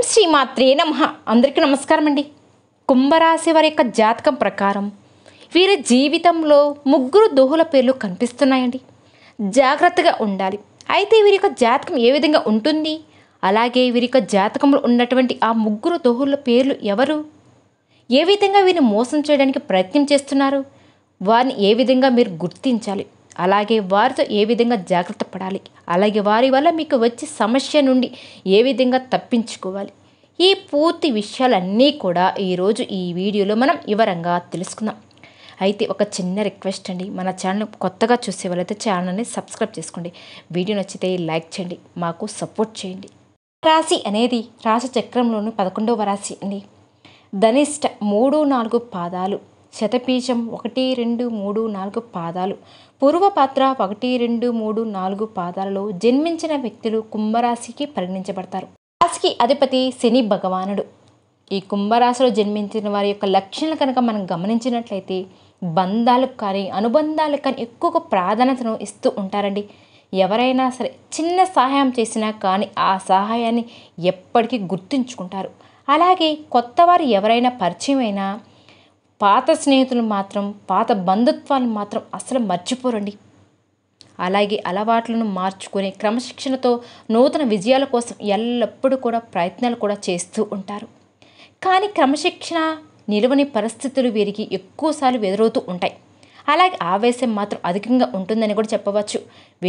శ్రీమాత్రే నమః. అందరికీ నమస్కారం అండి. కుంభరాశి వారి యొక్క జాతకం ప్రకారం వీరి జీవితంలో ముగ్గురు దోహుల పేర్లు కనిపిస్తున్నాయండి. జాగ్రత్తగా ఉండాలి. అయితే వీరి యొక్క జాతకం ఏ విధంగా ఉంటుంది, అలాగే వీరి యొక్క జాతకంలో ఉన్నటువంటి ఆ ముగ్గురు దోహుల పేర్లు ఎవరు, ఏ విధంగా వీరిని మోసం చేయడానికి ప్రయత్నం చేస్తున్నారు, వారిని ఏ విధంగా మీరు గుర్తించాలి, అలాగే వారితో ఏ విధంగా జాగ్రత్త పడాలి, అలాగే వారి వల్ల మీకు వచ్చే సమస్య నుండి ఏ విధంగా తప్పించుకోవాలి, ఈ పూర్తి విషయాలన్నీ కూడా ఈరోజు ఈ వీడియోలో మనం వివరంగా తెలుసుకుందాం. అయితే ఒక చిన్న రిక్వెస్ట్ అండి, మన ఛానల్ కొత్తగా చూసే వాళ్ళైతే ఛానల్ని సబ్స్క్రైబ్ చేసుకోండి. వీడియో నచ్చితే లైక్ చేయండి, మాకు సపోర్ట్ చేయండి. రాశి అనేది రాశి చక్రంలోని 11వ రాశి అండి. ధనిష్ట 3-4 పాదాలు, శతబీజం 1-2-3-4 పాదాలు, పూర్వపాత్ర 1-2-3-4 పాదాలలో జన్మించిన వ్యక్తులు కుంభరాశికి పరిగణించబడతారు. రాశికి అధిపతి శని భగవానుడు. ఈ కుంభరాశిలో జన్మించిన వారి యొక్క లక్షణాలు కనుక మనం గమనించినట్లయితే బంధాలకు కానీ అనుబంధాలకు కానీ ఎక్కువగా ప్రాధాన్యతను ఇస్తూ ఉంటారండి. ఎవరైనా సరే చిన్న సహాయం చేసినా కానీ ఆ సహాయాన్ని ఎప్పటికీ గుర్తుంచుకుంటారు. అలాగే కొత్త వారు ఎవరైనా పరిచయం అయినా పాత స్నేహితులు మాత్రం, పాత బంధుత్వాలు మాత్రం అసలు మర్చిపోరండి. అలాగే అలవాట్లను మార్చుకొని క్రమశిక్షణతో నూతన విజయాల కోసం ఎల్లప్పుడూ కూడా ప్రయత్నాలు కూడా చేస్తూ ఉంటారు. కానీ క్రమశిక్షణ నిలవని పరిస్థితులు వీరికి ఎక్కువసార్లు ఎదురవుతూ ఉంటాయి. అలాగే ఆవేశం మాత్రం అధికంగా ఉంటుందని కూడా చెప్పవచ్చు.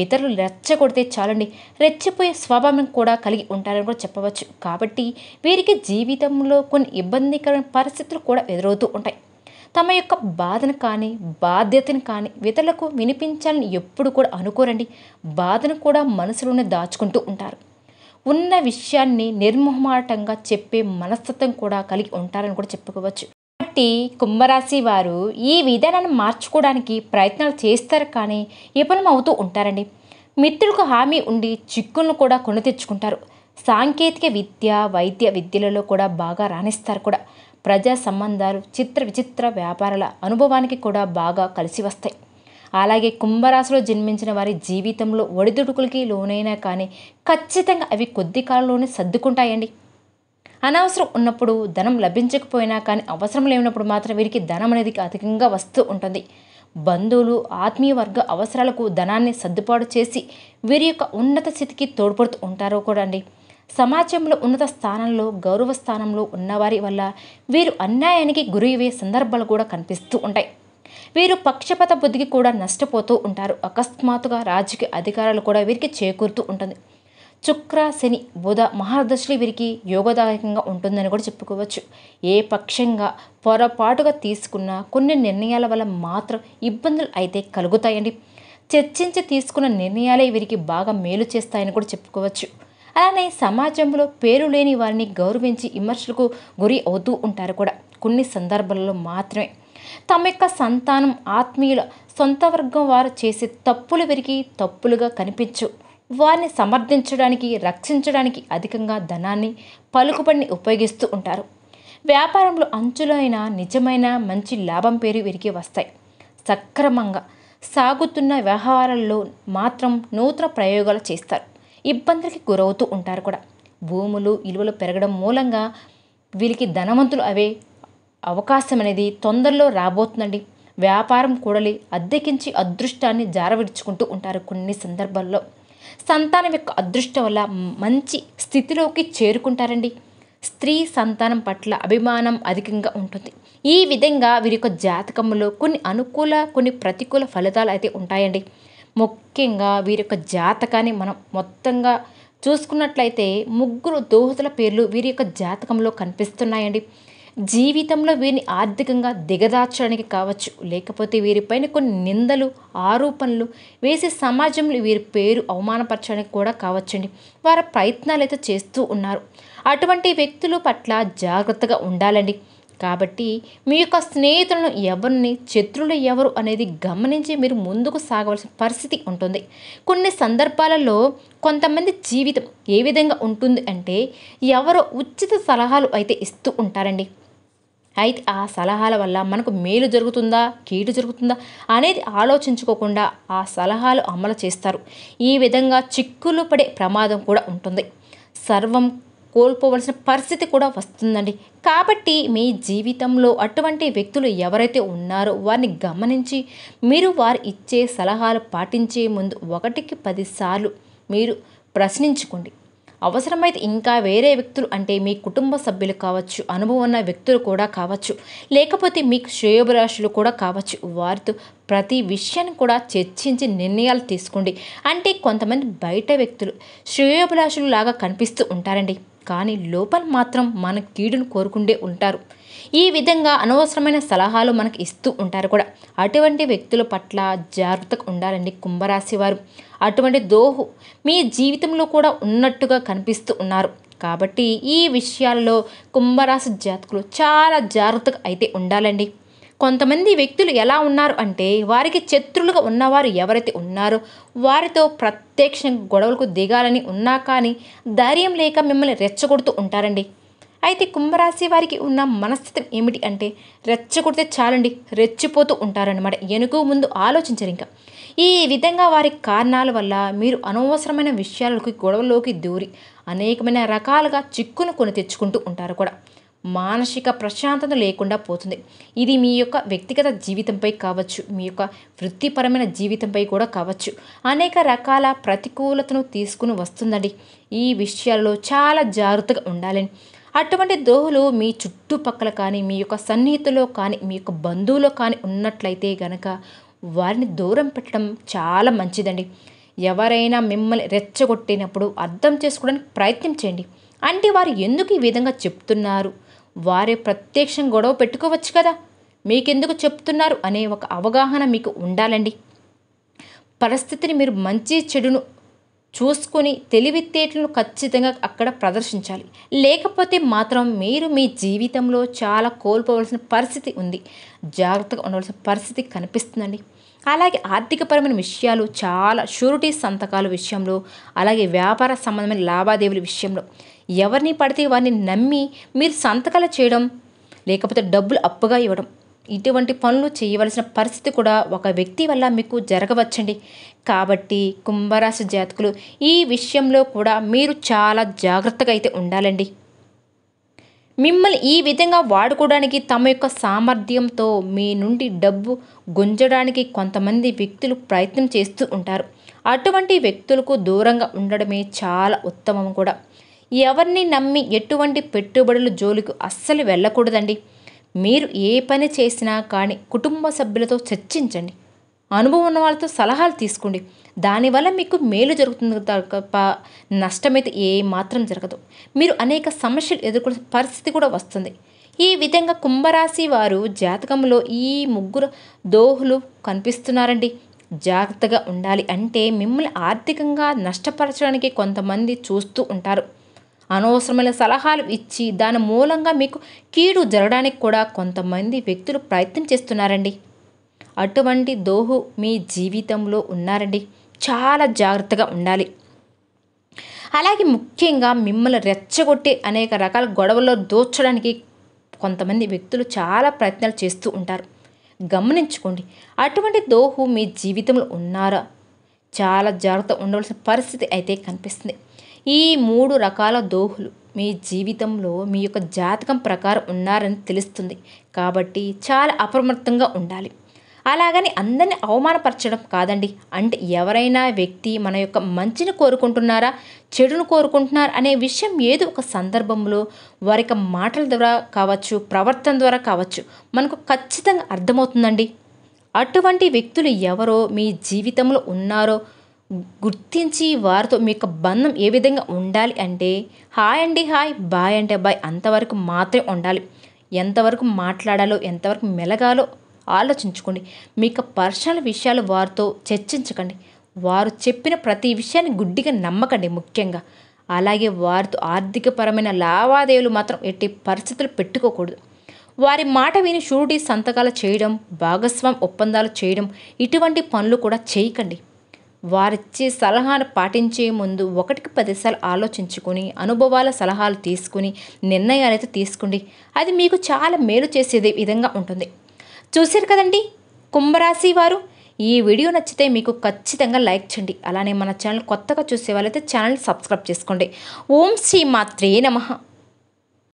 ఇతరులు రెచ్చగొడితే చాలండి, రెచ్చిపోయే స్వభావం కూడా కలిగి ఉంటారని కూడా చెప్పవచ్చు. కాబట్టి వీరికి జీవితంలో కొన్ని ఇబ్బందికరమైన పరిస్థితులు కూడా ఎదురవుతూ ఉంటాయి. తమ యొక్క బాధను కానీ బాధ్యతను కానీ ఇతరులకు వినిపించాలని ఎప్పుడు కూడా అనుకోరండి. బాధను కూడా మనసులోనే దాచుకుంటూ ఉంటారు. ఉన్న విషయాన్ని నిర్మోహమాటంగా చెప్పే మనస్తత్వం కూడా కలిగి ఉంటారని కూడా చెప్పుకోవచ్చు. కాబట్టి కుంభరాశి వారు ఈ విధానాన్ని మార్చుకోవడానికి ప్రయత్నాలు చేస్తారు, కానీ విఫలం అవుతూ ఉంటారండి. మిత్రులకు హామీ ఉండి చిక్కులను కూడా కొని తెచ్చుకుంటారు. సాంకేతిక విద్య, వైద్య విద్యలలో కూడా బాగా రాణిస్తారు కూడా. ప్రజా సంబంధాలు, చిత్ర విచిత్ర వ్యాపారాల అనుభవానికి కూడా బాగా కలిసి వస్తాయి. అలాగే కుంభరాశిలో జన్మించిన వారి జీవితంలో ఒడిదుడుకులకి లోనైనా కానీ ఖచ్చితంగా అవి కొద్ది కాలంలోనే సర్దుకుంటాయండి. అనవసరం ఉన్నప్పుడు ధనం లభించకపోయినా కానీ అవసరం లేనప్పుడు మాత్రం వీరికి ధనం అనేది అధికంగా వస్తూ ఉంటుంది. బంధువులు, ఆత్మీయ వర్గ అవసరాలకు ధనాన్ని సర్దుబాటు చేసి వీరి యొక్క ఉన్నత స్థితికి తోడ్పడుతూ ఉంటారో కూడా అండి. సమాజంలో ఉన్నత స్థానంలో, గౌరవ స్థానంలో ఉన్నవారి వల్ల వీరు అన్యాయానికి గురయ్యే సందర్భాలు కూడా కనిపిస్తూ ఉంటాయి. వీరు పక్షపాత బుద్ధికి కూడా నష్టపోతూ ఉంటారు. అకస్మాత్తుగా రాజకీయ అధికారాలు కూడా వీరికి చేకూరుతూ ఉంటుంది. శుక్ర, శని, బుధ మహాదశలు వీరికి యోగదాయకంగా ఉంటుందని కూడా చెప్పుకోవచ్చు. ఏ పక్షంగా పొరపాటుగా తీసుకున్న కొన్ని నిర్ణయాల వల్ల మాత్రం ఇబ్బందులు అయితే కలుగుతాయండి. చర్చించి తీసుకున్న నిర్ణయాలే వీరికి బాగా మేలు చేస్తాయని కూడా చెప్పుకోవచ్చు. అలానే సమాజంలో పేరు లేని వారిని గౌరవించి విమర్శలకు గురి అవుతూ ఉంటారు కూడా. కొన్ని సందర్భాలలో మాత్రమే తమ యొక్క సంతానం, ఆత్మీయుల, సొంత వర్గం వారు చేసే తప్పులు వీరికి తప్పులుగా కనిపించు. వారిని సమర్థించడానికి, రక్షించడానికి అధికంగా ధనాన్ని, పలుకుబడిని ఉపయోగిస్తూ ఉంటారు. వ్యాపారంలో అంచులైన నిజమైన మంచి లాభం పేరు వీరికి వస్తాయి. సక్రమంగా సాగుతున్న వ్యవహారాల్లో మాత్రం నూతన ప్రయోగాలు చేస్తారు. ఇబ్బందులకి గురవుతూ ఉంటారు కూడా. భూములు విలువలు పెరగడం మూలంగా వీరికి ధనవంతులు అవే అవకాశం అనేది తొందరలో రాబోతుందండి. వ్యాపారం కూడలి అద్దెకించి అదృష్టాన్ని జారవిడుచుకుంటూ ఉంటారు. కొన్ని సందర్భాల్లో సంతానం యొక్క అదృష్టం వల్ల మంచి స్థితిలోకి చేరుకుంటారండి. స్త్రీ సంతానం పట్ల అభిమానం అధికంగా ఉంటుంది. ఈ విధంగా వీరి యొక్క జాతకంలో కొన్ని అనుకూల, కొన్ని ప్రతికూల ఫలితాలు అయితే ఉంటాయండి. ముఖ్యంగా వీరి యొక్క జాతకాన్ని మనం మొత్తంగా చూసుకున్నట్లయితే ముగ్గురు దోహదల పేర్లు వీరి యొక్క జాతకంలో కనిపిస్తున్నాయండి. జీవితంలో వీరిని ఆర్థికంగా దిగదార్చడానికి కావచ్చు, లేకపోతే వీరిపైన కొన్ని నిందలు, ఆరోపణలు వేసి సమాజంలో వీరి పేరు అవమానపరచడానికి కూడా కావచ్చండి. వారి ప్రయత్నాలు అయితే చేస్తూ ఉన్నారు. అటువంటి వ్యక్తుల పట్ల జాగ్రత్తగా ఉండాలండి. కాబట్టి మీ యొక్క స్నేహితులను ఎవరిని, శత్రువులు ఎవరు అనేది గమనించి మీరు ముందుకు సాగవలసిన పరిస్థితి ఉంటుంది. కొన్ని సందర్భాలలో కొంతమంది జీవితం ఏ విధంగా ఉంటుంది అంటే ఎవరో ఉచిత సలహాలు అయితే ఇస్తూ ఉంటారండి. అయితే ఆ సలహాల వల్ల మనకు మేలు జరుగుతుందా, కీడు జరుగుతుందా అనేది ఆలోచించుకోకుండా ఆ సలహాలు అమలు చేస్తారు. ఈ విధంగా చిక్కులు పడే ప్రమాదం కూడా ఉంటుంది. సర్వం కోల్పోవలసిన పరిస్థితి కూడా వస్తుందండి. కాబట్టి మీ జీవితంలో అటువంటి వ్యక్తులు ఎవరైతే ఉన్నారో వారిని గమనించి మీరు వారు ఇచ్చే సలహాలు పాటించే ముందు 1కి 10 సార్లు మీరు ప్రశ్నించుకోండి. అవసరమైతే ఇంకా వేరే వ్యక్తులు అంటే మీ కుటుంబ సభ్యులు కావచ్చు, అనుభవం ఉన్న వ్యక్తులు కూడా కావచ్చు, లేకపోతే మీకు శ్రేయోభిలాషులు కూడా కావచ్చు, వారితో ప్రతి విషయాన్ని కూడా చర్చించి నిర్ణయాలు తీసుకోండి. అంటే కొంతమంది బయట వ్యక్తులు శ్రేయోభిలాషులు లాగా కనిపిస్తూ ఉంటారండి, కానీ లోపల మాత్రం మన కీడును కోరుకుండే ఉంటారు. ఈ విధంగా అనవసరమైన సలహాలు మనకు ఇస్తూ ఉంటారు కూడా. అటువంటి వ్యక్తుల పట్ల జాగ్రత్తగా ఉండాలండి కుంభరాశి వారు. అటువంటి దోహు మీ జీవితంలో కూడా ఉన్నట్టుగా కనిపిస్తూ ఉన్నారు. కాబట్టి ఈ విషయాల్లో కుంభరాశి జాతకులు చాలా జాగ్రత్తగా అయితే ఉండాలండి. కొంతమంది వ్యక్తులు ఎలా ఉన్నారు అంటే వారికి శత్రులుగా ఉన్నవారు ఎవరైతే ఉన్నారో వారితో ప్రత్యక్షంగా గొడవలకు దిగాలని ఉన్నా కానీ ధైర్యం లేక మిమ్మల్ని రెచ్చగొడుతూ ఉంటారండి. అయితే కుంభరాశి వారికి ఉన్న మనస్థితి ఏమిటి అంటే రెచ్చగొడితే చాలండి, రెచ్చిపోతూ ఉంటారనమాట. వెనుక ముందు ఆలోచించరు ఇంకా. ఈ విధంగా వారి కారణాల వల్ల మీరు అనవసరమైన విషయాలకు గొడవలోకి దూరి అనేకమైన రకాలుగా చిక్కును కొని తెచ్చుకుంటూ ఉంటారు కూడా. మానసిక ప్రశాంతత లేకుండా పోతుంది. ఇది మీ యొక్క వ్యక్తిగత జీవితంపై కావచ్చు, మీ యొక్క వృత్తిపరమైన జీవితంపై కూడా కావచ్చు, అనేక రకాల ప్రతికూలతను తీసుకుని వస్తుందండి. ఈ విషయాల్లో చాలా జాగ్రత్తగా ఉండాలని. అటువంటి దోహులు మీ చుట్టుపక్కల కానీ, మీ యొక్క సన్నిహితులో కానీ, మీ యొక్క బంధువులో కానీ ఉన్నట్లయితే గనక వారిని దూరం పెట్టడం చాలా మంచిదండి. ఎవరైనా మిమ్మల్ని రెచ్చగొట్టినప్పుడు అర్థం చేసుకోవడానికి ప్రయత్నం చేయండి. అంటే వారు ఎందుకు ఈ విధంగా చెప్తున్నారు, వారే ప్రత్యక్షం గొడవ పెట్టుకోవచ్చు కదా, మీకెందుకు చెప్తున్నారు అనే ఒక అవగాహన మీకు ఉండాలండి. పరిస్థితిని మీరు మంచి చెడును చూసుకొని తెలివితేటలను ఖచ్చితంగా అక్కడ ప్రదర్శించాలి. లేకపోతే మాత్రం మీరు మీ జీవితంలో చాలా కోల్పోవలసిన పరిస్థితి ఉంది, జాగ్రత్తగా ఉండవలసిన పరిస్థితి కనిపిస్తుందండి. అలాగే ఆర్థికపరమైన విషయాలు చాలా షూరిటీ సంతకాల విషయంలో, అలాగే వ్యాపార సంబంధమైన లావాదేవీల విషయంలో ఎవరిని పడితే వారిని నమ్మి మీరు సంతకాలు చేయడం, లేకపోతే డబ్బులు అప్పుగా ఇవ్వడం, ఇటువంటి పనులు చేయవలసిన పరిస్థితి కూడా ఒక వ్యక్తి వల్ల మీకు జరగవచ్చండి. కాబట్టి కుంభరాశి జాతకులు ఈ విషయంలో కూడా మీరు చాలా జాగ్రత్తగా అయితే ఉండాలండి. మిమ్మల్ని ఈ విధంగా వాడుకోవడానికి తమ యొక్క సామర్థ్యంతో మీ నుండి డబ్బు గుంజడానికి కొంతమంది వ్యక్తులు ప్రయత్నం చేస్తూ ఉంటారు. అటువంటి వ్యక్తులకు దూరంగా ఉండడమే చాలా ఉత్తమం కూడా. ఎవరిని నమ్మి ఎటువంటి పెట్టుబడుల జోలికి అస్సలు వెళ్ళకూడదండి. మీరు ఏ పని చేసినా కానీ కుటుంబ సభ్యులతో చర్చించండి, అనుభవం ఉన్న వాళ్ళతో సలహాలు తీసుకోండి. దానివల్ల మీకు మేలు జరుగుతుంది తప్ప నష్టమైతే ఏ మాత్రం జరగదు. మీరు అనేక సమస్యలు ఎదుర్కొనే పరిస్థితి కూడా వస్తుంది. ఈ విధంగా కుంభరాశి వారు జాతకంలో ఈ 3 దోహులు కనిపిస్తున్నారండి. జాగ్రత్తగా ఉండాలి. అంటే మిమ్మల్ని ఆర్థికంగా నష్టపరచడానికి కొంతమంది చూస్తూ ఉంటారు. అనవసరమైన సలహాలు ఇచ్చి దాని మూలంగా మీకు కీడు జరగడానికి కూడా కొంతమంది వ్యక్తులు ప్రయత్నం చేస్తున్నారండి. అటువంటి దోహు మీ జీవితంలో ఉన్నారండి. చాలా జాగ్రత్తగా ఉండాలి. అలాగే ముఖ్యంగా మిమ్మల్ని రెచ్చగొట్టి అనేక రకాల గొడవల్లో దోచడానికి కొంతమంది వ్యక్తులు చాలా ప్రయత్నాలు చేస్తూ ఉంటారు. గమనించుకోండి. అటువంటి దోహు మీ జీవితంలో ఉన్నారా, చాలా జాగ్రత్త ఉండవలసిన పరిస్థితి అయితే కనిపిస్తుంది. ఈ 3 రకాల దోహులు మీ జీవితంలో మీ యొక్క జాతకం ప్రకారం ఉన్నారని తెలుస్తుంది. కాబట్టి చాలా అప్రమత్తంగా ఉండాలి. అలాగని అందరినీ అవమానపరచడం కాదండి. అంటే ఎవరైనా వ్యక్తి మన యొక్క మంచిని కోరుకుంటున్నారా, చెడును కోరుకుంటున్నారా అనే విషయం ఏదో ఒక సందర్భంలో వారి యొక్క మాటల ద్వారా కావచ్చు, ప్రవర్తన ద్వారా కావచ్చు, మనకు ఖచ్చితంగా అర్థమవుతుందండి. అటువంటి వ్యక్తులు ఎవరో మీ జీవితంలో ఉన్నారో గుర్తించి వారితో మీ యొక్క బంధం ఏ విధంగా ఉండాలి అంటే హాయ్ అండి హాయ్, బాయ్ అంటే బాయ్ అంతవరకు మాత్రమే ఉండాలి. ఎంతవరకు మాట్లాడాలో, ఎంతవరకు మెలగాలో ఆలోచించుకోండి. మీ యొక్క పర్సనల్ విషయాలు వారితో చర్చించకండి. వారు చెప్పిన ప్రతి విషయాన్ని గుడ్డిగా నమ్మకండి ముఖ్యంగా. అలాగే వారితో ఆర్థికపరమైన లావాదేవీలు మాత్రం ఎట్టి పరిస్థితులు పెట్టుకోకూడదు. వారి మాట విని షూరిటీ సంతకాలు చేయడం, భాగస్వామ్య ఒప్పందాలు చేయడం, ఇటువంటి పనులు కూడా చేయకండి. వారిచ్చే సలహాను పాటించే ముందు 1కి 10 సార్లు ఆలోచించుకొని అనుభవాల సలహాలు తీసుకుని నిర్ణయాలు అయితే తీసుకోండి. అది మీకు చాలా మేలు చేసేదే విధంగా ఉంటుంది. చూశారు కదండి కుంభరాశి వారు. ఈ వీడియో నచ్చితే మీకు ఖచ్చితంగా లైక్ చేయండి. అలానే మన ఛానల్ కొత్తగా చూసే వాళ్ళైతే ఛానల్ సబ్స్క్రైబ్ చేసుకోండి. ఓం శ్రీ మాత్రే నమః.